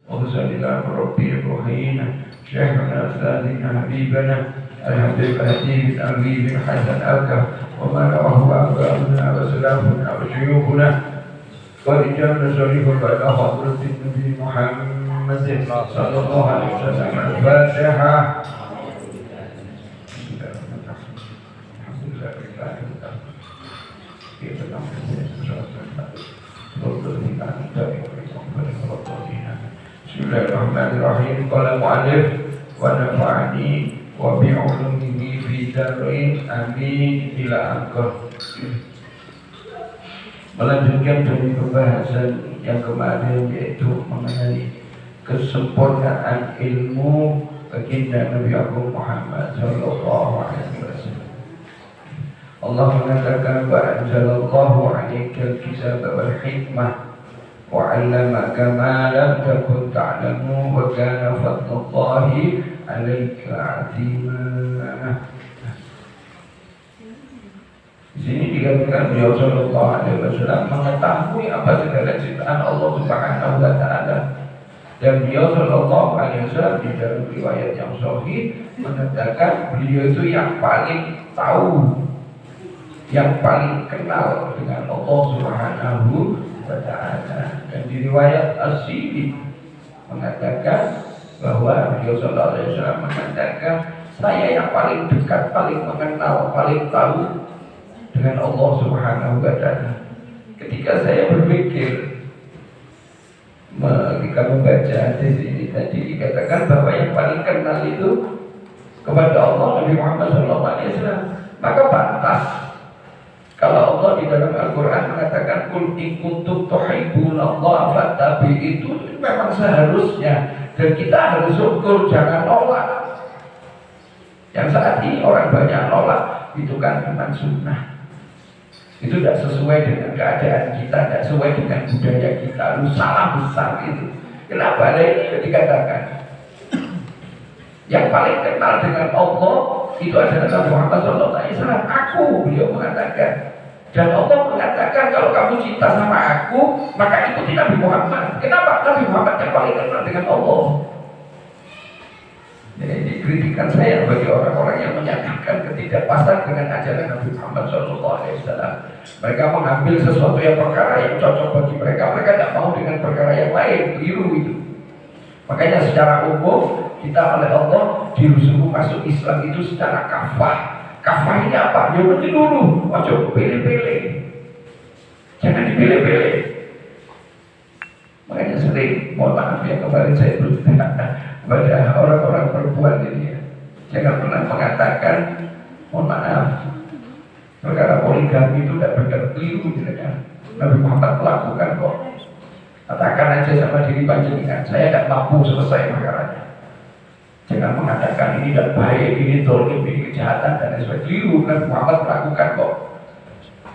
وصل على ربي روحينا شيخنا أستاذنا حبيبنا الحمد لله بن أبي بن حسن أبكى وما رواه أبوابنا وسلامنا وشيوخنا ورجالنا شريف بعد حضرة النبي محمد صلى الله عليه وسلم. الفاتحة. Bismillahirrahmanirrahim. Qala mu'allif wa nafa'ani wa bi'ulumihi fi darin amin ila akhir. Melanjutkan dari pembahasan yang kemarin, yaitu mengenai kesempurnaan ilmu baginda Nabi Agung Muhammad sallallahu alaihi wasallam. Allah mengatakan wa anzalallahu 'alaikal kitaba wal hikmah wa 'allamaka ma lam takun ta'lamu wa kana fadlullahi 'alaika 'azima. Di sini dikatakan beliau sallallahu alaihi wasallam mengetahui apa segala ciptaan Allah Subhanahu wa taala. Dan beliau sallallahu alaihi wasallam di dalam riwayat yang sahih mengatakan beliau itu yang paling tahu, yang paling kenal dengan Allah Subhanahu wa taala. Dan di riwayat As-Sidi mengatakan bahwa beliau sallallahu alaihi wasallam mengatakan, saya yang paling dekat, paling mengenal, paling tahu dengan Allah Subhanahu wa taala. Ketika saya berpikir, ketika membaca hadis ini tadi dikatakan bahwa yang paling kenal itu kepada Allah Nabi Muhammad SAW, maka pantas kalau Allah di dalam Al-Quran mengatakan kul in kuntum tuhibbunallaha fattabi, itu memang seharusnya, dan kita harus syukur, jangan nolak. Yang saat ini orang banyak nolak itu kan iman sunnah. Itu tidak sesuai dengan keadaan kita, tidak sesuai dengan budaya kita. Lu salah besar itu. Kenapa? Nah, ini dikatakan yang paling kenal dengan Allah itu adalah Nabi Muhammad SAW. Aku, beliau mengatakan. Dan Allah mengatakan kalau kamu cinta sama aku, maka ikuti Nabi Muhammad. Kenapa? Nabi Muhammad yang paling kenal dengan Allah. Jadi kritikan saya bagi orang-orang yang menyatakan ketidakpasan dengan ajaran Nabi Muhammad SAW. Mereka mengambil sesuatu yang perkara yang cocok bagi mereka, mereka tidak mau dengan perkara yang lain, keliru itu. Makanya secara umum kita oleh Allah disuruh masuk Islam itu secara kafah. Kafah ini apa? Ya menyeluruh, ojo pilih-pilih, jangan dipilih-pilih. Makanya sering, mohon maaf ya, kemarin saya bercerita pada orang-orang perempuan ini ya, jangan pernah mengatakan mohon maaf perkara poligami itu tidak benar, keliru kan. Nabi Muhammad melakukan kok. Katakan aja sama diri panjenengan, saya tidak mampu selesai perkaranya. Jangan mengatakan ini tidak baik, ini dolim, ini kejahatan dan lain sebagainya. Keliru, Nabi Muhammad melakukan kok.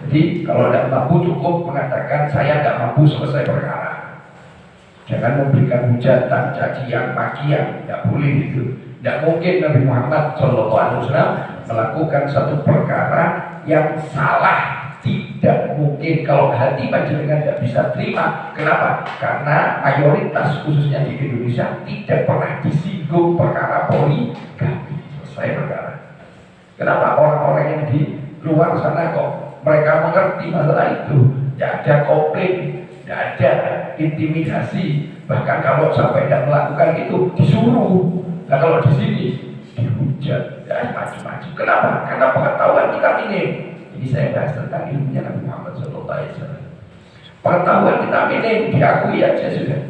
Jadi kalau tidak mampu cukup mengatakan saya tidak mampu selesai perkara. Jangan memberikan hujatan, cacian, makian, tidak boleh itu. Tidak mungkin Nabi Muhammad SAW melakukan satu perkara yang salah. Tidak mungkin. Kalau hati panjenengan tidak bisa terima. Kenapa? Karena mayoritas khususnya di Indonesia tidak pernah disinggung perkara poligami. Selesai perkara. Kenapa orang-orang yang di luar sana kok mereka mengerti masalah itu? Tidak ada komplain, tidak ada intimidasi, bahkan kalau sampai tidak melakukan itu disuruh. Nah kalau di sini dihujat, ya macam-macam. Kenapa? Karena pengetahuan kita minim. Ini saya bahas tentang ilmunya Nabi Muhammad SAW. Pengetahuan kita minim, diakui aja sudah,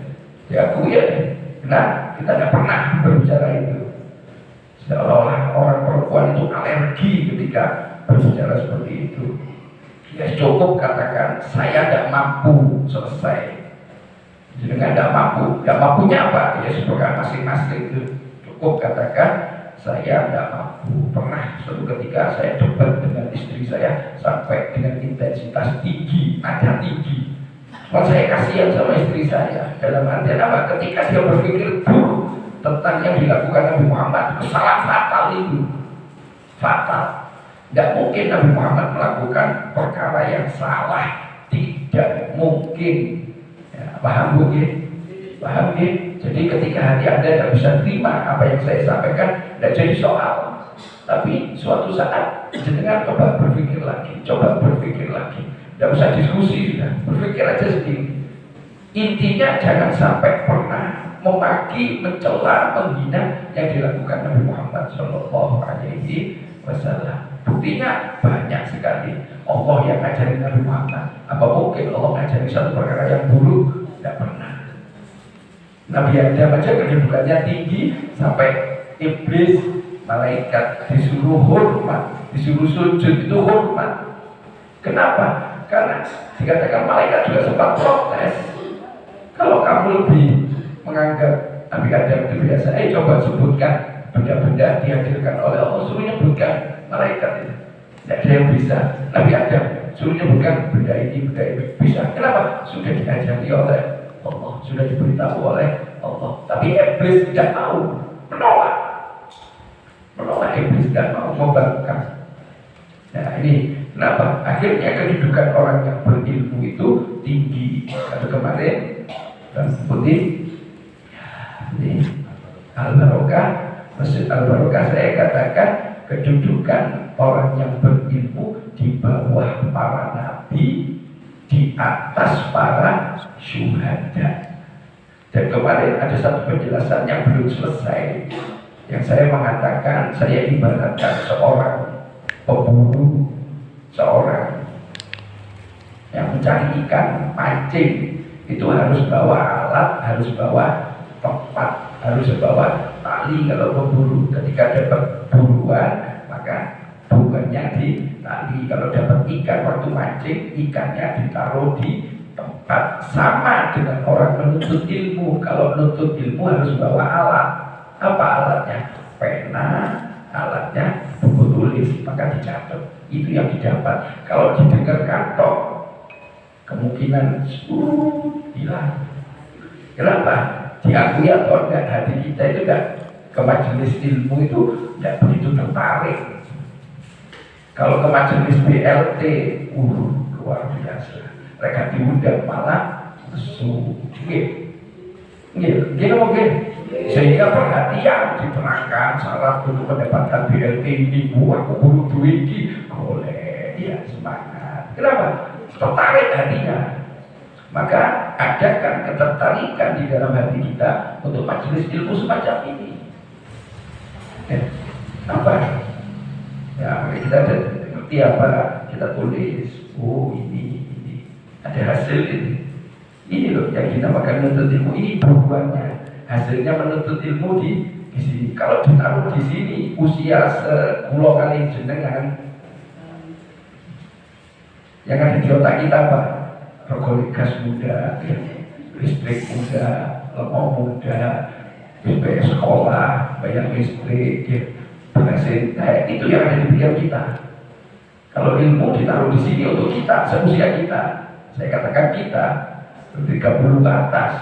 diakui aja. Nah kita tidak pernah berbicara itu. Seolah-olah orang perempuan itu alergi ketika berbicara seperti itu. Ya cukup katakan saya tidak mampu selesai. Dengan tidak mampu, tidak mampunya apa? Ya sebagai masing-masing itu. Cukup katakan saya tidak mampu. Pernah suatu ketika saya debat dengan istri saya sampai dengan intensitas tinggi, nada tinggi. Kalau saya kasihan sama istri saya, dalam artian apa? Ketika dia berpikir buruk tentang yang dilakukan Nabi Muhammad, kesalahan fatal itu, fatal. Tidak mungkin Nabi Muhammad melakukan perkara yang salah, tidak mungkin. Ya, paham mungkin? Paham ya? Jadi ketika hati Anda tidak bisa terima apa yang saya sampaikan, tidak jadi soal. Tapi suatu saat jenengan coba berpikir lagi, tidak usah diskusi sudah, berpikir aja sendiri. Intinya jangan sampai pernah memaki, mencela, menghina yang dilakukan Nabi Muhammad Shallallahu Alaihi Wasallam. Buktinya banyak sekali. Allah yang ngajarin Nabi Muhammad. Apa mungkin Allah ngajarin satu perkara yang buruk? Tidak pernah. Nabi Adam aja kedudukannya tinggi sampai iblis, malaikat disuruh hormat, disuruh sujud itu hormat. Kenapa? Karena dikatakan malaikat juga sempat protes. Kalau kamu lebih menganggap Nabi Adam itu biasa, coba sebutkan benda-benda dihadirkan oleh Allah, suruh nyebutkan malaikat itu. Tidak ada yang bisa. Nabi Adam suruh nyebutkan benda ini bisa. Kenapa? Sudah diajari oleh Allah, sudah diberitahu oleh Allah. Tapi iblis tidak mau, menolak iblis tidak mau membangkang. Nah ini kenapa? Akhirnya kedudukan orang yang berilmu itu tinggi. Kalau kemarin dan putih ini Al-Barokah, Masjid Al-Barokah, saya katakan kedudukan orang yang berilmu di bawah para nabi, di atas para syuhada. Dan kemarin ada satu penjelasan yang belum selesai, yang saya mengatakan saya ibaratkan seorang pemburu, seorang yang mencari ikan, mancing, itu harus bawa alat, harus bawa tempat, harus bawa tali kalau memburu. Ketika dapat buruan, maka buruannya di tali. Kalau dapat ikan waktu mancing, ikannya ditaruh di tempat. Sama dengan orang menuntut ilmu. Kalau menuntut ilmu harus bawa alat. Apa alatnya? Pena, alatnya buku tulis, maka dicatat. Itu yang didapat. Kalau didengar kantor, kemungkinan hilang. Kenapa? Diakui atau enggak, hati kita itu enggak ke majelis ilmu itu tidak begitu tertarik. Kalau ke majelis BLT, luar biasa. Mereka diundang malah mungkin sehingga perhatian diterangkan syarat untuk mendapatkan BLT ini. Aku buru duit ini boleh, ya semangat. Kenapa? Tertarik hatinya. Maka adakan ketertarikan di dalam hati kita untuk majelis ilmu semacam ini. Apa? Ya, kita ngerti apa? Kita tulis. Oh ini ada hasil ini. Ini loh yang dinamakan menuntut ilmu. Ini buruannya. Hasilnya menuntut ilmu di sini. Kalau ditaruh di sini, usia sepuluh kali jenengan, yang ada di otak kita apa? Rokok gas muda, listrik muda, lemau muda, biaya sekolah, bayar listrik, bensin, itu yang ada di pikiran kita. Kalau ilmu ditaruh di sini untuk kita, seusia kita, saya katakan kita 30 ke atas,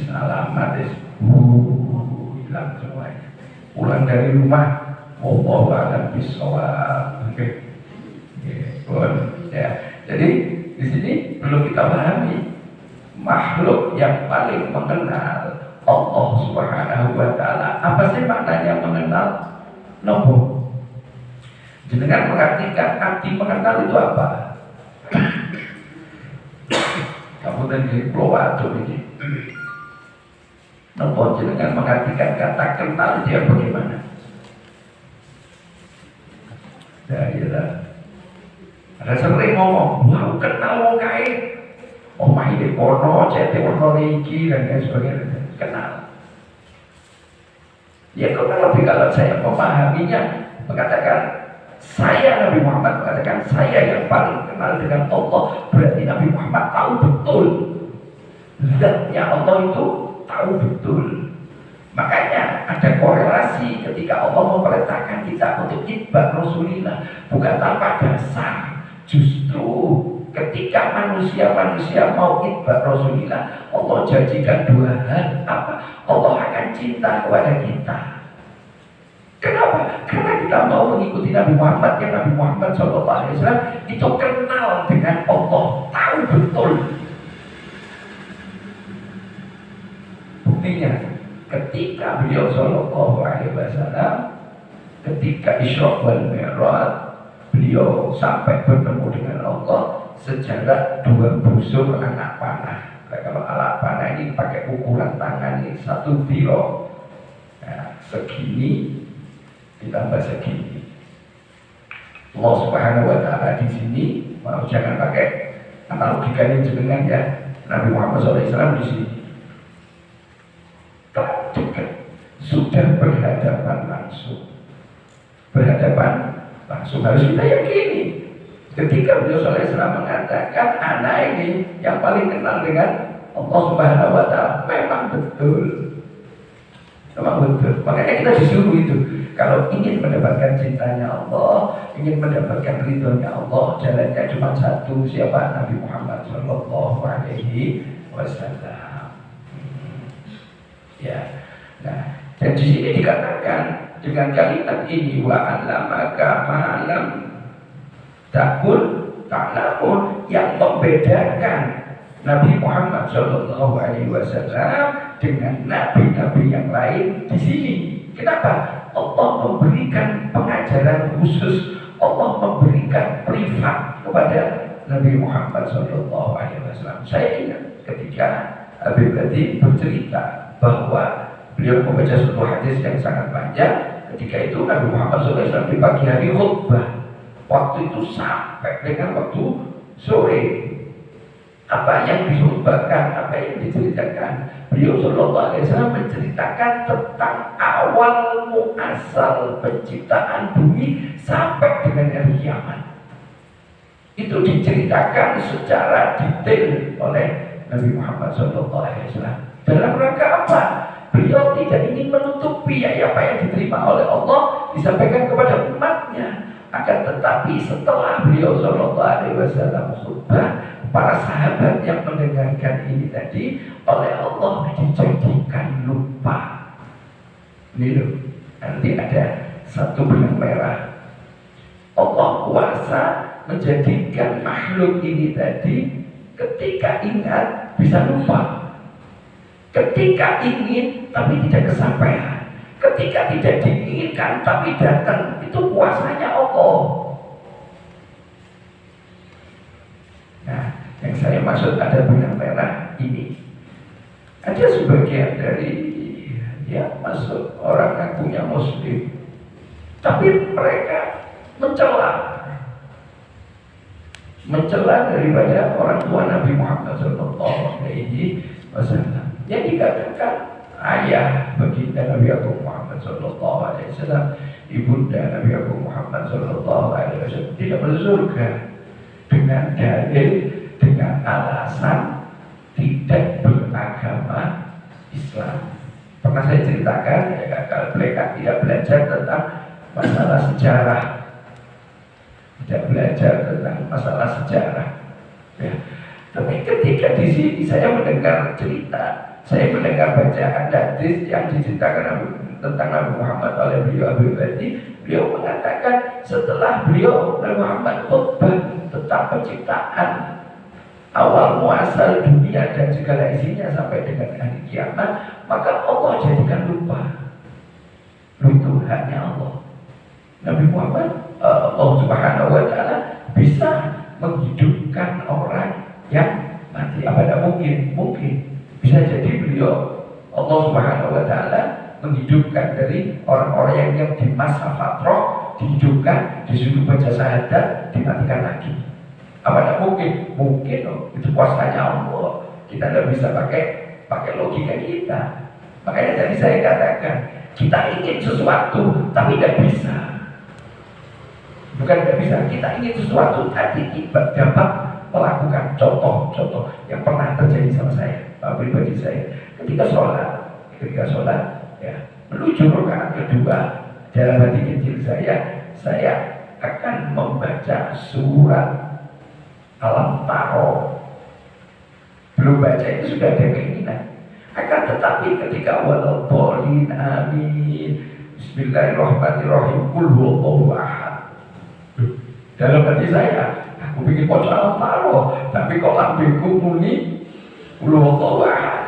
alamat, hilang semuanya. Pulang dari rumah, wallahu a'lam bishawab. Ya. Jadi di sini perlu kita pahami, makhluk yang paling mengenal Allah Subhanahu wa Ta'ala. Apa sih maknanya mengenal? Nopo. Jenengan mengartikan arti mengenal itu apa? Kamu tadi Pulau Waduk ini. Nopo jenengan mengartikan kata kenal itu yang bagaimana? Ya. Ada sering ngomong, mau kenal wong kae. Omahe di kono, cete kono iki dan lain sebagainya. Kenal. Ya kalau saya memahaminya, mengatakan saya Nabi Muhammad mengatakan saya yang paling kenal dengan Allah, berarti Nabi Muhammad tahu betul zatnya Allah itu, tahu betul. Makanya ada korelasi ketika Allah memerintahkan kita untuk itba Rasulillah, bukan tanpa dasar. Justru ketika manusia mau itba Rasulillah, Allah janjikan dua hal. Apa? Allah akan cinta kepada kita. Kenapa? Karena kita mau mengikuti Nabi Muhammad, yang Nabi Muhammad SAW itu kenal dengan Allah, tahu betul. buktinya ketika beliau Shallallahu Alaihi Wasallam ketika Isra wal Mi'raj, beliau sampai bertemu dengan Allah sejarak 2 busur anak panah. Nah, kalau anak panah ini pakai ukuran tangan ini 1 kilo, nah, segini ditambah segini. Allah Subhanahu Wa Taala di sini, mau jangan pakai analogikannya jenengan ya. Nabi Muhammad SAW di sini dekat, sudah berhadapan langsung. Harus kita yakini. Ketika beliau SAW mengatakan anak ini yang paling kenal dengan Allah Subhanahu Wa Taala, memang betul. Makanya kita disuruh itu. Kalau ingin mendapatkan cintanya Allah, ingin mendapatkan ridhonya Allah, jalannya cuma satu, siapa? Nabi Muhammad Shallallahu Alaihi Wasallam. Ya, nah, dan di sini dikatakan dengan kalimat ini, wa alamaka ma'alam takul ta'lamun, yang membedakan Nabi Muhammad Shallallahu Alaihi Wasallam dengan nabi-nabi yang lain di sini. Kenapa? Allah memberikan pengajaran khusus, Allah memberikan privat kepada Nabi Muhammad Shallallahu Alaihi Wasallam. Saya ingat ketika Habib Lati bercerita bahwa beliau membaca sebuah hadis yang sangat panjang. Ketika itu Nabi Muhammad SAW di pagi hari khutbah. Waktu itu sampai dengan waktu sore. Apa yang dikhutbahkan, apa yang diceritakan, beliau Sallallahu Alaihi Wasallam menceritakan tentang awal muasal penciptaan bumi sampai dengan hari kiamat. Itu diceritakan secara detail oleh Nabi Muhammad Sallallahu Alaihi Wasallam. Dalam rangka apa? Beliau tidak ingin menutupi apa yang diterima oleh Allah disampaikan kepada umatnya. Akan tetapi setelah beliau Sallallahu Alaihi Wasallam khutbah, para sahabat yang mendengarkan ini tadi oleh Allah dijadikan lupa. Ini loh, nanti ada satu benang merah. Allah kuasa menjadikan makhluk ini tadi ketika ingat bisa lupa. Ketika ingin tapi tidak kesampaian, ketika tidak diinginkan tapi datang, itu kuasanya Allah. Nah, yang saya maksud ada benang merah ini. Ada sebagian dari masuk orang ngakunya Muslim, tapi mereka mencela daripada orang tua Nabi Muhammad Sallallahu Alaihi Wasallam. Yang dikatakan ayah baginda Nabi Agung Muhammad Sallallahu Alaihi Wasallam, ibunda Nabi Agung Muhammad Sallallahu Alaihi Wasallam tidak masuk surga dengan dalil, dengan alasan tidak beragama Islam. Pernah saya ceritakan kalau mereka tidak belajar tentang masalah sejarah, tidak belajar tentang masalah sejarah. Ya. Tapi ketika di sini saya mendengar cerita, saya mendengar bacaan hadis yang diceritakan tentang Nabi Muhammad oleh beliau Habib Lati. Beliau mengatakan setelah beliau Nabi Muhammad khutbah tentang penciptaan awal muasal dunia dan segala isinya sampai dengan hari kiamat, maka Allah jadikan lupa. Itu haknya Allah. Nabi Muhammad, Allah Subhanahu Wa Taala bisa menghidupkan orang yang mati. Apa tidak mungkin? Mungkin. Bisa jadi beliau Allah Subhanahu Wa Taala menghidupkan dari orang-orang yang di masa fatrah, dihidupkan, disuruh baca syahadat, dimatikan lagi. Apa tidak mungkin? Mungkin loh. Itu kuasanya Allah. Kita tidak bisa pakai logika kita. Makanya tadi saya katakan, kita ingin sesuatu tapi tidak bisa. Bukan tidak bisa, kita ingin sesuatu tapi tidak dapat melakukan. Contoh yang pernah terjadi sama saya, pribadi saya, ketika sholat ya, menuju rakaat kedua, dalam hati kecil saya akan membaca surat Al-Taro. Belum baca itu sudah ada keinginan. Akan tetapi ketika waladhdallin amin, bismillahirrahmanirrahim, qul huwallahu ahad, dalam hati saya, aku bikin baca Al-Taro, tapi kok lambungku muni qul huwallahu ahad.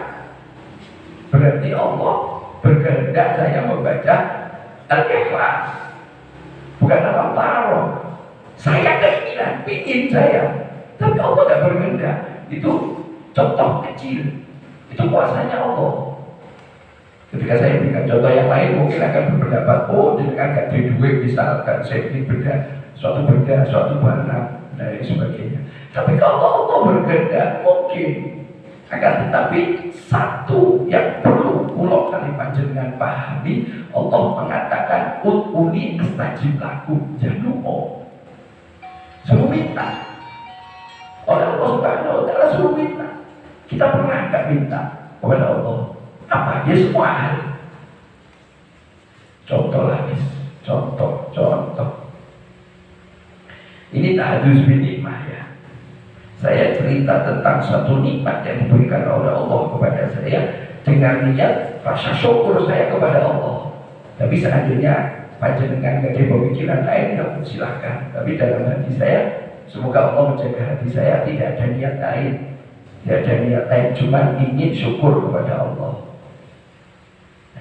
berarti Allah berkehendak saya membaca Al-Ikhlas, bukan Al-Taroh. Saya keinginan, ingin saya, tapi Allah tidak berkehendak. Itu contoh kecil, itu kuasanya Allah. Ketika saya berikan contoh yang lain, mungkin akan berpendapat, oh jangan gak ada duit, misalkan saya ini beda, suatu warna dan lain sebagainya. Tapi kalau Allah berkehendak, mungkin. Akan tetapi satu yang perlu pulau kali panjenengan pahami, Allah mengatakan ud'uni astajib lakum, jangan lupa. Suruh minta. Oleh Allah Subhanahu wa Ta'ala suruh minta. Kita pernah nggak minta kepada Allah? Apa aja semua hal. Contoh lagi, contoh. Ini tahadus bin nikmah ya. Saya cerita tentang satu nikmat yang diberikan oleh Allah kepada saya dengan niat rasa syukur saya kepada Allah. Tapi seandainya panjenengan ada pemikiran lain, ya silahkan. Tapi dalam hati saya, semoga Allah menjaga hati saya, tidak ada niat lain. Tidak ada niat lain, cuma ingin syukur kepada Allah.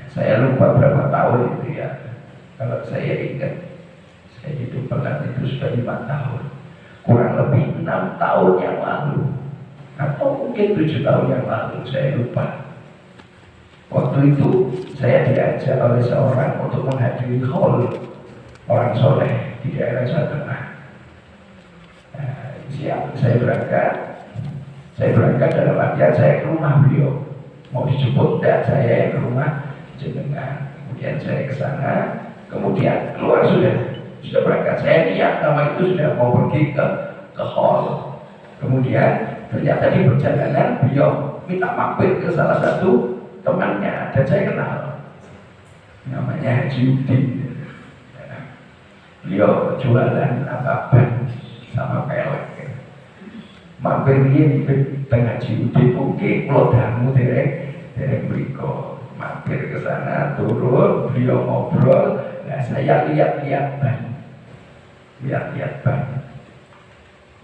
Saya lupa berapa tahun itu ya. Kalau saya ingat, saya hidup pernah itu sudah 5 tahun. Kurang lebih 6 tahun yang lalu, atau mungkin 7 tahun yang lalu, saya lupa. Waktu itu saya diajak oleh seorang untuk menghadiri haul orang soleh di daerah Jawa Tengah. Siap, saya berangkat dalam artian saya ke rumah beliau. Mau dijemput tidak, saya ke rumah jenengan. Kemudian saya ke sana, kemudian keluar sudah berangkat. Saya lihat nama itu sudah mau pergi ke hall. Kemudian ternyata di perjalanan beliau minta mampir ke salah satu temannya dan saya kenal, namanya Haji Udin. Beliau jualan ban sama pelek. Mampir ini di tengah Haji Udin mungkin kalau damu derek beriko. Mampir ke sana, turun, beliau ngobrol. Nah, saya lihat-lihat ban.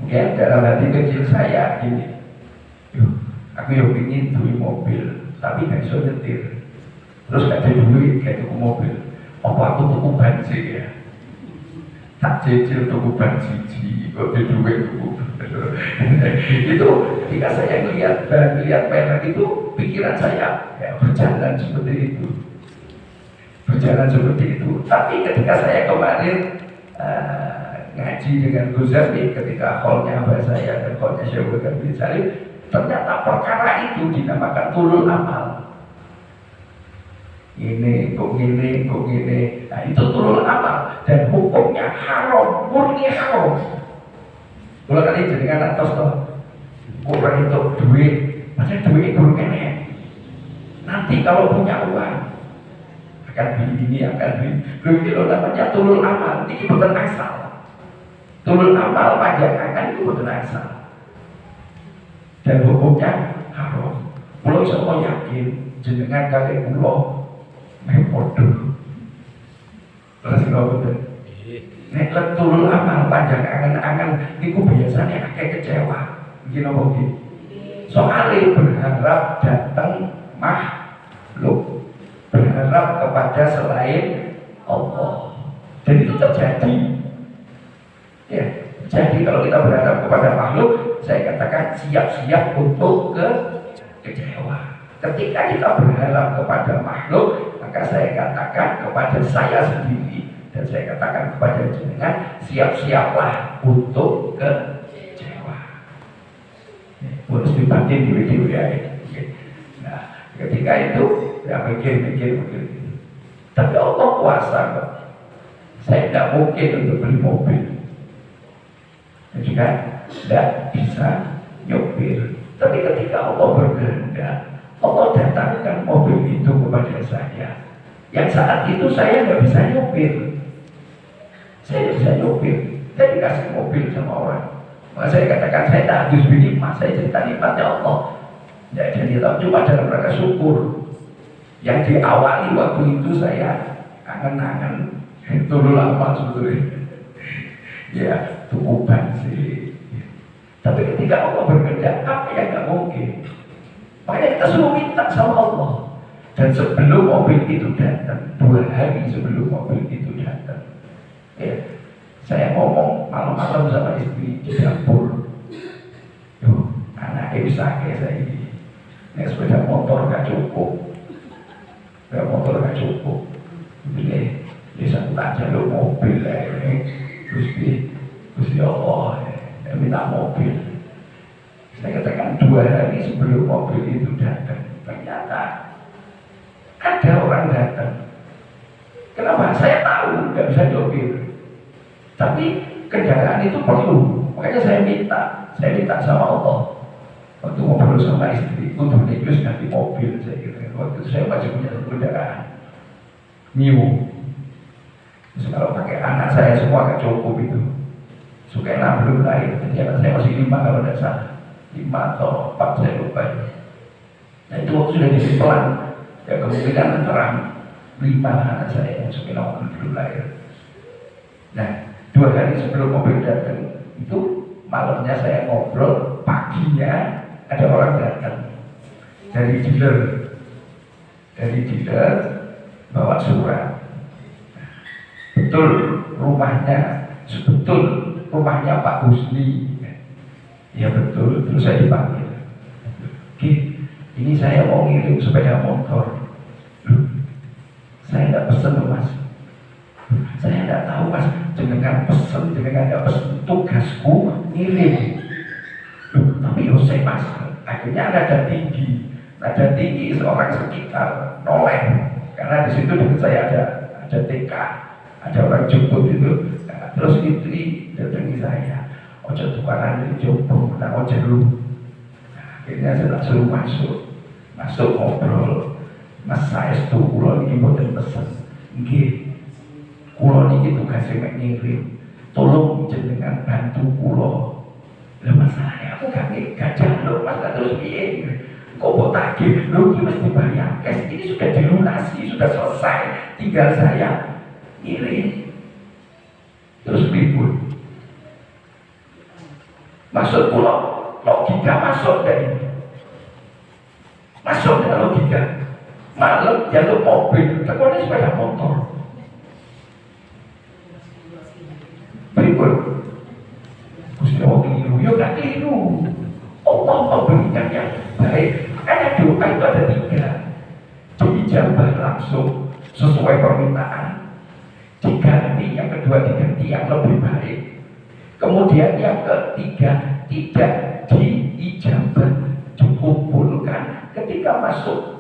Mungkin dalam hati kecil saya gini, aku yang ingin beli mobil, tapi gak bisa nyetir. Terus gak ada duit kayak tuku mobil. Apa aku tuku ban sih ya? Tak cicil tuku ban siji, kok ada duit tuku. Itu ketika saya lihat merek itu, pikiran saya ya berjalan seperti itu. Tapi ketika saya kemarin ngaji dengan Ghazali, ketika hallnya Abah saya dan hallnya Syekh Bakar bin Salim, ternyata perkara itu dinamakan tulul amal. Ini kok gini. Nah itu tulul amal dan hukumnya haram, murni haram. Kalau kali jenengan atas toh kurang itu duit, macam duit kurang enak. Nanti kalau punya uang akan beli ini, akan beli. Itu namanya tulul amal. Ini bukan asal. Tulul amal pajak akan itu bukan asal. Dan hukumnya haram. Pulau semua yakin jenengan kali pulau mepodo. Terus kalau betul. Nek tulul amal pajak akan niku biasanya kayak kecewa. Begini mungkin. Soalnya berharap datang makhluk, berharap kepada selain Allah. Dan itu terjadi. Ya, jadi kalau kita berharap kepada makhluk, saya katakan siap-siap untuk kecewa. Ketika kita berharap kepada makhluk, maka saya katakan kepada saya sendiri dan saya katakan kepada jenengan, siap-siaplah untuk kecewa. Harus dibatin di ya. Nah, ketika itu ya mikir. Tapi Allah kuasa kok. Saya tidak mungkin untuk beli mobil. Jadi kan tidak bisa nyopir. Tapi ketika Allah berkehendak, Allah datangkan mobil itu kepada saya. Yang saat itu saya nggak bisa nyopir. Saya dikasih mobil sama orang. Maka saya katakan saya tak harus bernikmat. Saya cerita nikmatnya Allah. Tidak ada niat, cuma dalam rangka syukur. Yang diawali waktu itu saya angan-angan itu lama sebetulnya. Ya, tukuban sih. Tapi ketika Allah berkehendak, apa yang nggak mungkin? Makanya kita suruh minta sama Allah. Dan sebelum mobil itu datang, 2 hari sebelum mobil itu datang, ya, saya ngomong malam-malam sama istri di dapur. Tuh, anaknya bisa kayak saya ini. Nek sepeda motor gak cukup. Sepeda motor gak cukup. Jadi, bisa tak jalur mobil lah ini. Terus ya Allah, ya, minta mobil. Saya katakan 2 hari sebelum mobil itu datang, ternyata ada orang datang. Kenapa? Saya tahu nggak bisa nyopir, tapi kendaraan itu perlu. Makanya saya minta sama Allah. Waktu ngobrol sama istri untuk negus ganti mobil, saya kira waktu itu saya masih punya kendaraan Mio. Terus kalau pakai anak saya semua gak cukup itu. Sukena belum lahir, jadi anak saya masih 5 kalau tidak salah, 5 atau 4 saya lupa. Nah itu waktu sudah jadi pelan. Ya kemungkinan terang 5 anak saya yang Sukena belum lahir. Nah 2 hari sebelum mobil datang itu malamnya saya ngobrol, paginya ada orang datang dari dealer bawa surat. Betul rumahnya Pak Husni. Ya betul, terus saya dipanggil. Oke, ini saya mau ngirim sepeda motor. Saya tidak pesen loh mas. Saya tidak tahu mas, jenengan ada pesen, tugasku ngirim. Tapi saya mas, akhirnya nada tinggi seorang sekitar noleh, karena di situ dekat saya ada TK, ada orang jemput itu. Nah, terus istri datangi saya, ojo tukaran ini jemput, nah ojo lu. Nah, akhirnya saya tak suruh masuk ngobrol. Mas saya itu kulo ini boten pesen, nggih. Kulo niki tugasnya mek ngirim. Tolong jenengan bantu kulo. Lah masalahnya aku gak jaluk mas, terus piye? Kok mau tagih? Lo ini mesti bayar cash. Ini sudah dilunasi, sudah selesai. Tinggal saya ngirim. Terus ribut. Maksud kulo logika masuk dari logika. Malam jalur mobil, tekonya sepeda motor. Berikut, Gusti Allah keliru, ya gak keliru. Allah memberikan yang baik. Ada doa itu ada 3, dijabah langsung sesuai permintaan. Diganti, yang kedua diganti yang lebih baik. Kemudian yang ketiga tidak diijabah, dikumpulkan ketika masuk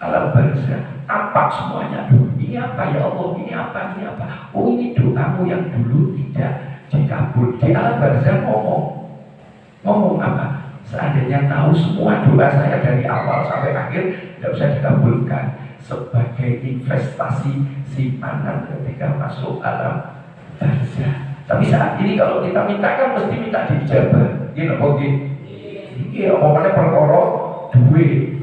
alam barzah, tampak semuanya dulu. Ini apa ya Allah? Ini apa? Oh ini doamu yang dulu tidak dikabul. Di alam barzah ngomong apa? Seandainya tahu semua doa saya dari awal sampai akhir tidak usah dikabulkan, sebagai investasi simpanan ketika masuk alam barzah. Tapi saat ini kalau kita minta kan mesti minta dijabah. Gini kok ini omongannya perkara duit.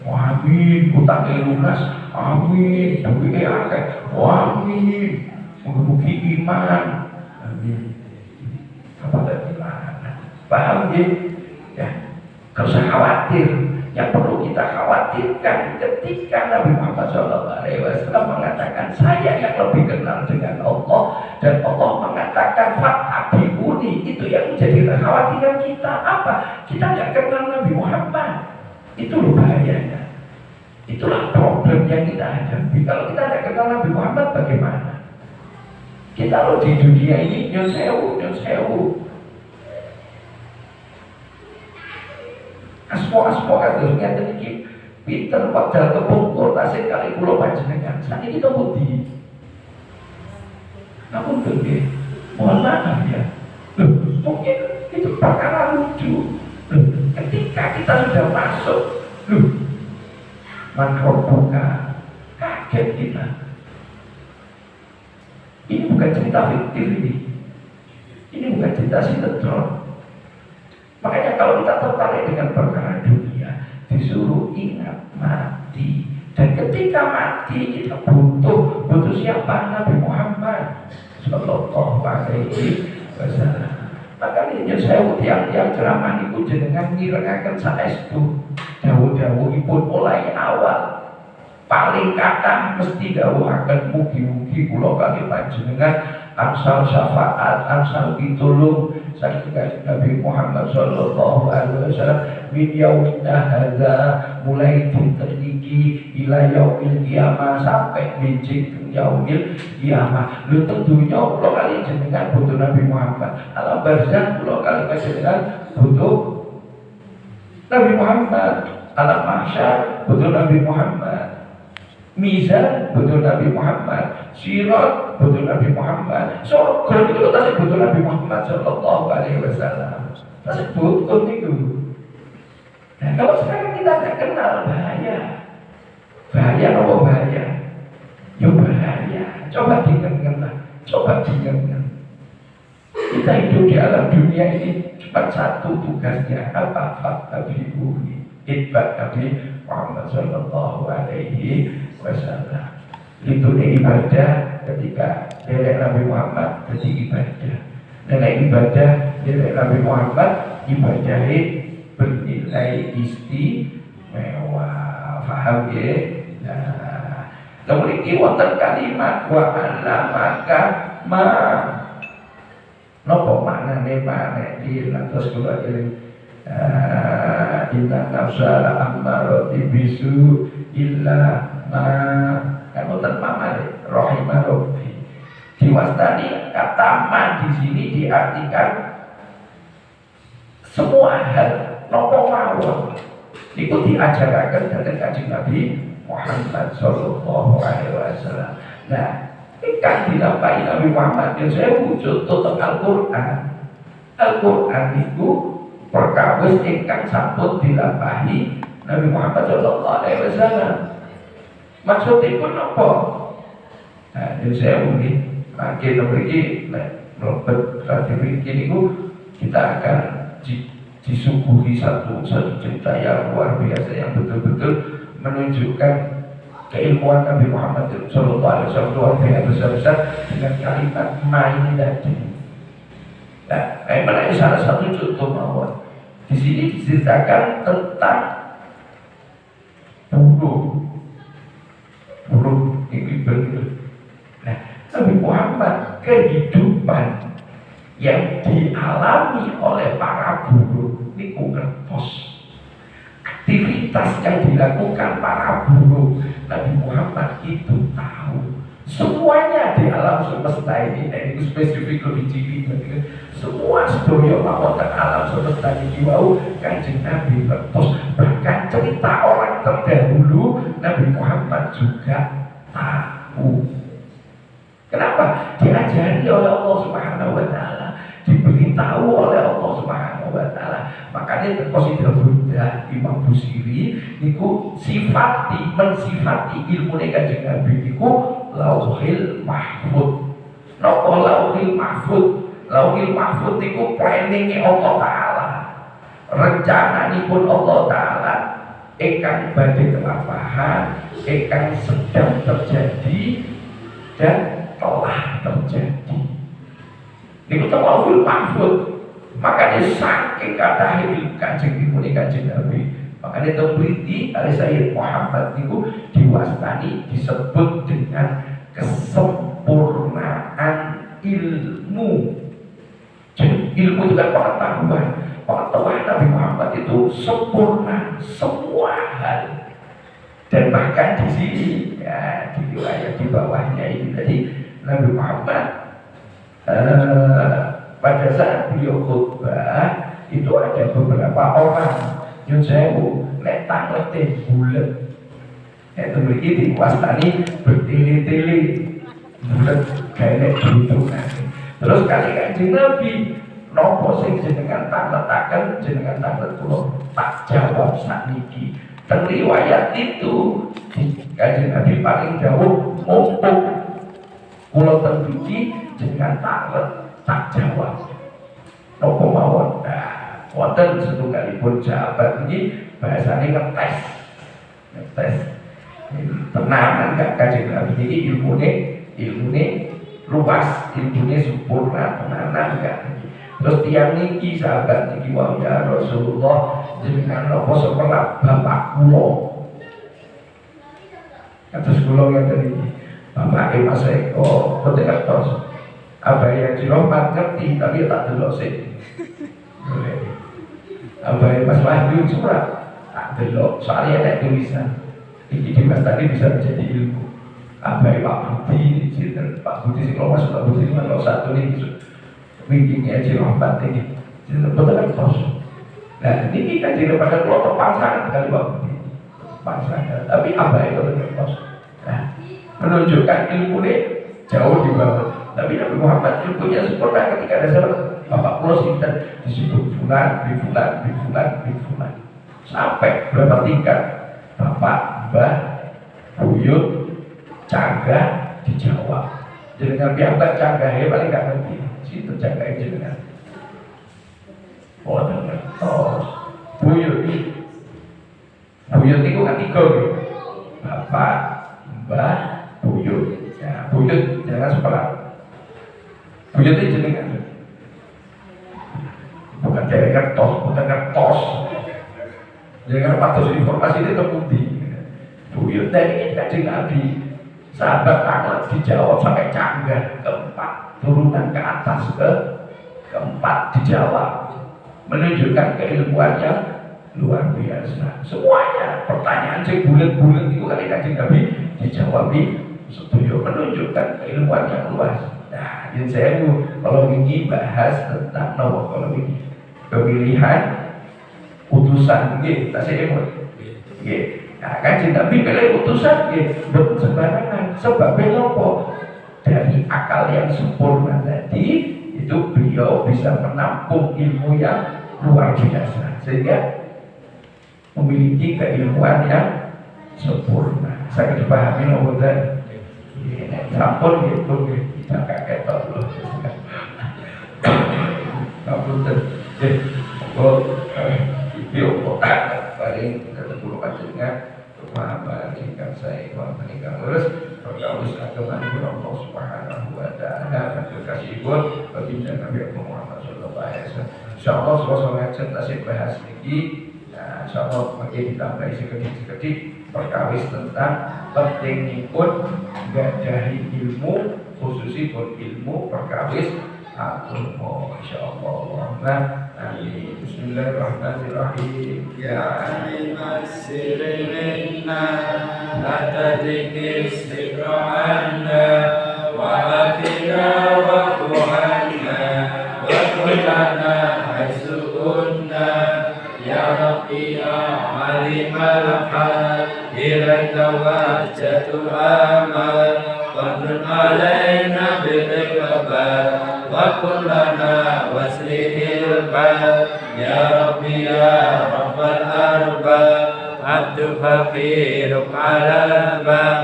Amin, utangnya lunas, amin, duitnya akeh, amin, mugi-mugi iman, amin. Apa tadi mana? Paham ya? Gak usah khawatir. Yang perlu kita khawatirkan ketika Nabi Muhammad SAW mengatakan saya yang lebih kenal dengan Allah, dan Allah mengatakan fattabi'uni, itu yang menjadi kekhawatiran kita. Apa? Kita nggak kenal Nabi Muhammad. Itu loh bahayanya. Itulah problem yang kita hadapi. Kalau kita tidak kenal Nabi Muhammad bagaimana? Kita loh di dunia ini nyon sewu. Asmo kasusnya tadi pinter padahal kepungkur tasik kali pulau panjenengan. Saat ini kita budi. Namun begitu, mohon maaf ya. Mungkin itu perkara lucu. Ketika kita sudah masuk, buka, kaget kita. Ini bukan cerita fiktif ini. Ini bukan cerita sinetron. Makanya kalau kita tertarik dengan perkara dunia, disuruh ingat mati. Dan ketika mati kita butuh siapa? Nabi Muhammad Sallallahu Alaihi Wasallam. Makanya saya tiang-tiang ceramah niku jenengan ngirengaken saestu dawuh-dawuhipun mulai awal paling kathah mesti dawuhaken mugi-mugi kula kali panjenengan angsal syafaat, angsal pitulung saking Nabi Muhammad sallallahu alaihi wasallam min yaumina hadza mulai dinten iki ila yaumil qiyamah sampai benjing yaumil qiyamah. Lho tentunya kula kali jenengan butuh Nabi Muhammad. Alam barzakh kula kali panjenengan butuh Nabi Muhammad. Alam mahsyar butuh Nabi Muhammad. Mizan butuh Nabi Muhammad, Sirat butuh Nabi Muhammad, surga itu tasik butuh Nabi Muhammad sallallahu alaihi wasallam. Tasik butuh itu. Nah, kalau sekarang kita tidak kenal bahaya. Bahaya apa bahaya? Ya bahaya. Coba diingat-ingat, coba diingat. Kita hidup di alam dunia ini cuma satu tugasnya apa? Fattabi'uni. Itba' Nabi Muhammad sallallahu alaihi wasallam. Itu ibadah ketika derek Nabi Muhammad jadi ibadah. Dan ibadah derek Nabi Muhammad ibadah bernilai istimewa. Faham ya? Nah, kemudian wonten kalimat wa maka ma nopo maknane di lantas kula eling inna nafsa ammarati bisu illa ma kanutan mamale rahimah rabbi. Diwastani kata ma di sini diartikan semua hal nopo mawon itu diajarkan dari Kanjeng Nabi Muhammad sallallahu alaihi wasallam. Nah, ikan dilampahi Nabi Muhammad yang saya wujud tentang Al-Quran. Al-Quran itu perkawis ingkang sampun dilampahi Nabi Muhammad sallallahu alaihi wasallam. Maksudipun apa? Nah, ini saya mungkin makin memiliki mlebet strategi niku kita akan disuguhi satu cerita yang luar biasa yang betul-betul menunjukkan keilmuan Nabi Muhammad sallallahu alaihi wasallam luar biasa dengan kalimat ma ini tadi. Nah, mana salah satu contoh mawon. Di sini diceritakan tentang burung ini begitu. Nah, Nabi Muhammad kehidupan yang dialami oleh para burung ini ngertos. Aktivitas yang dilakukan para burung Nabi Muhammad itu tahu. Semuanya di alam semesta ini spesifik lebih cilik semua sedaya mawon alam semesta ini wau Kanjeng Nabi ngertos. Bahkan cerita orang terdahulu Nabi Muhammad juga tahu. Kenapa? Diajari oleh Allah Subhanahu wa taala, diberitahu oleh Allah Subhanahu wa taala. Makanya terkonsider Buddha Imam Busiri niku mensifati ilmu Kanjeng Nabi niku Lauhil Mahfud. Napa Lauhil Mahfud? Lauhil Mahfud niku planning Allah taala. Rencananipun Allah taala ingkang badhe kelampahan, ingkang sedang terjadi dan telah terjadi. Niku Lauhil Mahfud. Makanya saking kata ilmu Kanjeng Nabi. Makanya terbukti oleh Sayyid Muhammad niku diwastani disebut dengan kesempurnaan ilmu. Jadi ilmu itu kan pengetahuan. Pengetahuan Nabi Muhammad itu sempurna semua hal. Dan bahkan di sini ya di riwayat di bawahnya ini tadi Nabi Muhammad pada saat beliau khutbah itu ada beberapa orang yang saya nek tanglete bulet. Itu begini diwastani bertele-tele bulet kayak gitu. Terus kali Kanjeng Nabi nopo sing jenengan tangletaken jenengan tanglet kula tak jawab sakniki. Teng riwayat itu Kanjeng Nabi paling jauh mumpung kula teng mriki jenengan tanglet tak jawab. Nopo mawon. Wonten setunggalipun jawaban ini bahasanya ngetes tenanan gak Kanjeng Nabi ini ilmune luas, ilmune sempurna tenanan gak. Terus tiang niki sahabat niki wau ya Rasulullah jenengan napa semerap bapak kula. Kados kula ngeten iki. Bapak Mas Eko boten ngertos. Abai Haji Rohmat ngerti tapi tak delok sik. Abai Mas Wahyu surat tak delok soalnya ada tulisan. Iki Mas tadi bisa menjadi ilmu. Abai Pak Budi sinten Pak Budi sing Mas Pak Budi nomor 1 niki. Wingi Haji Rohmat ini betul kan kos. Nah ini kan tidak pada kelompok pasangan kali waktu ini pasangan, tapi apa itu betul kos. Nah menunjukkan ilmu ini jauh di bawah. Tapi Nabi Muhammad ilmunya sempurna ketika ada sahabat Bapak Pulau Sinten disebut bulan, bibulan sampai berapa tingkat Bapak, Mbah, Buyut, Cangga dijawab. Jadi Nabi Muhammad Cangga paling nggak ngerti. Itu jaga jenengan. Oh dengar. Oh, buyut itu kan 3 gitu. Bapak, Mbah, buyut. Ya, buyut jangan sebelah. Buyut itu jenengan. Bukan dari kertas, bukan kertas. Jangan patut informasi itu terbukti. Buyut dari Kanjeng Nabi. Sahabat tangan dijawab sampai Cangga keempat. Turunan ke atas keempat dijawab, menunjukkan keilmuan yang luar biasa. Semuanya pertanyaan sing bulat-bulat itu kali Kanjeng Nabi dijawab di studio, menunjukkan keilmuan yang luas. Nah, yang saya kalau ini bahas tentang kalau ini pemilihan utusan gitu, tak saya gitu. Nah, Kanjeng Nabi pilih utusan gitu, betul sembarangan. Sebab apa? Dari akal yang sempurna tadi itu beliau bisa menampung ilmu yang luar biasa sehingga memiliki keilmuan yang sempurna. Saya dipahami nomor dan sampun gitu kita kakek tahu loh. Sampun jadi video kota paling ketemu dengan pemahaman ingkang saya pemahaman ingkang lurus. Bergaul agama Allah Subhanahu wa taala berkasihipun baginda Nabi Muhammad sallallahu alaihi wasallam. Insyaallah suasana cerita bahas niki. Nah, insyaallah mungkin ditambahi sedikit perkawis tentang pentingipun gadahi ilmu khususipun ilmu perkawis agama insyaallah. Nah, Bismillahirrahmanirrahim. Ya alimasiri minna latadikis ikra'anna wa afina wa kuhanna wa kullana haisu'unna ya Rabbi ya alimal hal ila tawajjatul amal qadrun alaina bil-iqbal wa kullana waslihil bal ya Rabbi ya Rabbal arbab abdu faqiruk ala bab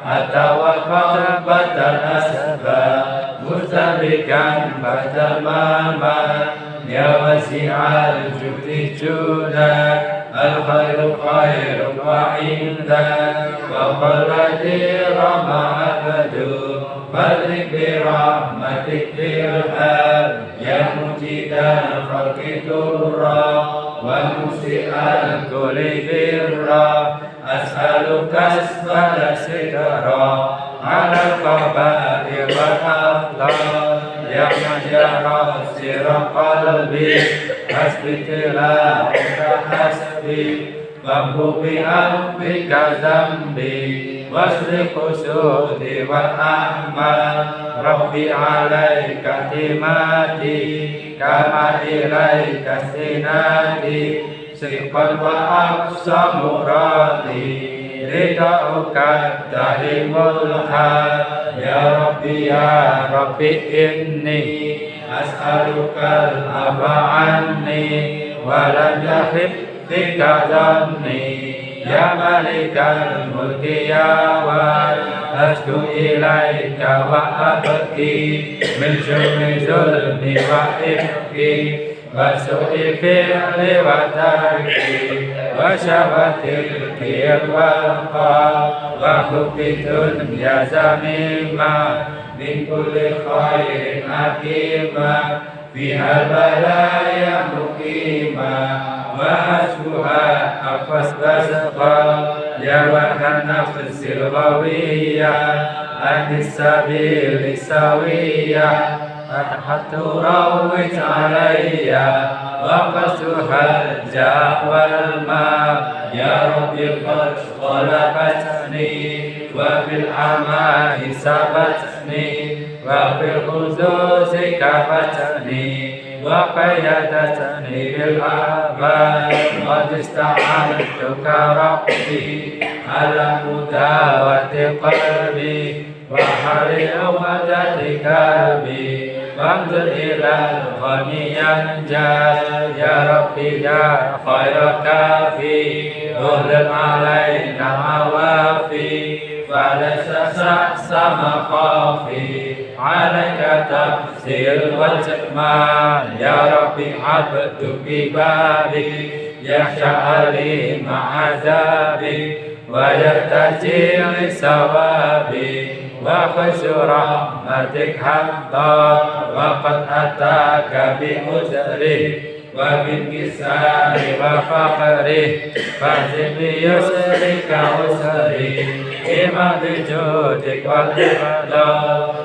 atawakkal batal asbab mustarikan batal mama ya wasi'al judi judak al khairu khairu wa indak wa qaladi rama abadu fadrik bi rahmatik firhad ya mujidan khalqi turra wa musi'al kulli birra as'aluka asfala sidra ala qaba'i wal afdal ya majara sirra qalbi hasbi tilawaka hasbi wamhu bi amfika zambi wasri kusudi wal amal Rabbi alaika timati kama ilaika sinadi siqan wa aqsa muradi ridauka dalimul hal ya Rabbi inni as'alukal aba'anni walam yahib bika zanni ya malikal mulki ya wal asku ilaika wa abki min syurri zulmi wa ifki wa su'i fi'li wa tarki wa syabatil kir wal qal wa hubbi dunya zamima min kulli khairin akima فيها البلايا مقيمة وأشبها أقفز بزقا جواه النفس الغوية عن السبيل السوية فتحت روت علي وقصها الجاه والماء يا ربي قد غلبتني وفي الأمان سبتني وفي الخزوز كفتني وقيدتني بالآباء قد استعنتك ربي على مداوة قلبي وحل عقدة كربي وانظر إلى الغني ينجى يا ربي يا خير كافي اغلب علينا عوافي فليس سأس مخافي عليك تفسير والجمال يا ربي عبدك ببابك يخشى لي مع عذابي ويرتجي لثوابي وخش رحمتك حقا وقد أتاك بأسره وبالكسار وفقره فاهزم بيسرك عسري إما بجودك والفضل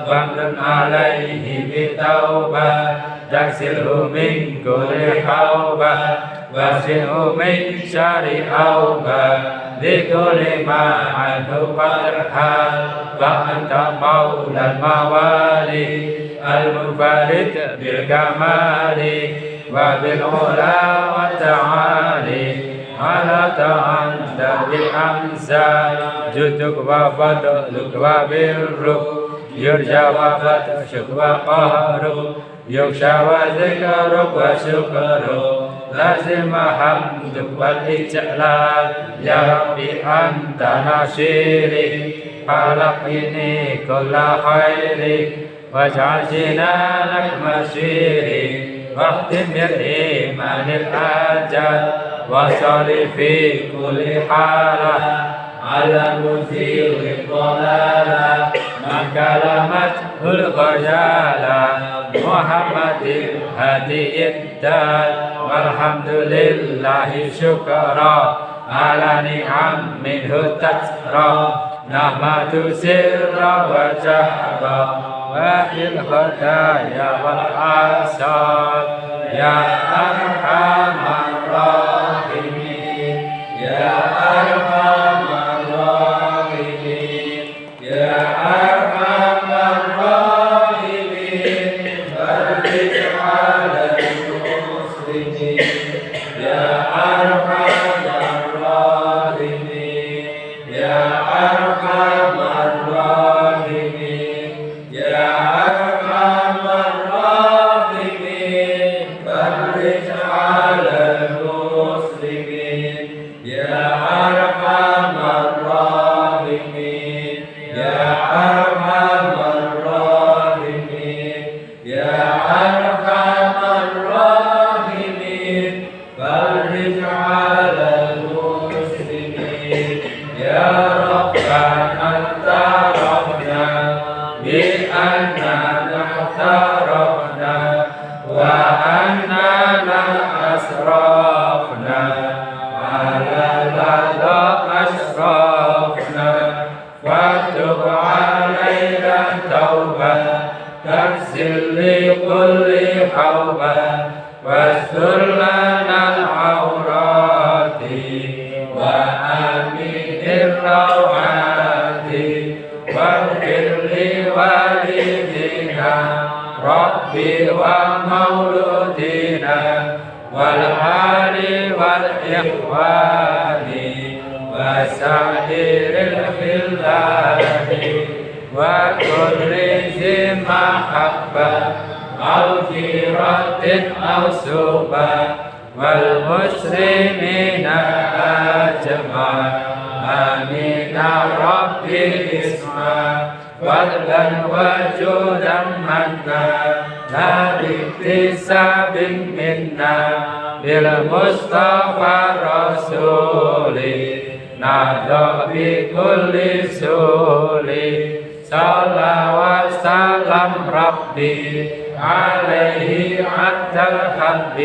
وامن عليه بتوبة تغسله من كل حوبة واسعه من شر أوبة لكل ما عنه قد حال فأنت مولى الموالي المنفرد بالكمال وبالعلا والتعالي على أنت بالأمثال جدك وفضلك وبرك يرجى وفتشك وقهرك يخشى وذكرك وشكرك لازم حمدك والإجلال يا ربي أنت نصيري خلقني كل خير واجعل جنانك مسيري واختم بالإيمان الأجل وصل في كل حالة على المثير الضلالة من كلمته الخجالة محمد الهدي الدال والحمد لله شكرا على نعم منه تترى نحمد سرا وجهرا وفي الخطايا والآثار يا أرحم الراحمين يا أرحم الراحمين يا أرحم الراحمين فرج على المسلمين يا أرحم الراحمين يا أرحم الراحمين يا أرحم الراحمين فرج على المسلمين يا أرحم الراحمين يا أرحم الراحمين يا أرحم الراحمين فرج على المسلمين يا ربنا اعترفنا بأننا اعترفنا وأننا أسرفنا على لدى أشرفنا واتب علينا توبة تغسل لكل حوبة واستر لنا العورات وآمن الروعات واغفر لوالدينا ربي ومولودنا والآل والإخوان وسائر الخلان وكل ذي محبة أو جيرة أو سوبة والمسلمين أجمعين آمين ربي اسمع فضلا وجودا منا لا باكتساب منا بالمصطفى الرسول نهضى بكل سول صلى وسلم ربي عليه عد الحق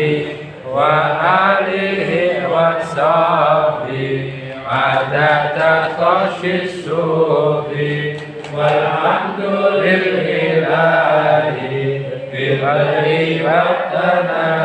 وآله وصحبه عدد الصوف والحمد لله في البر والثناء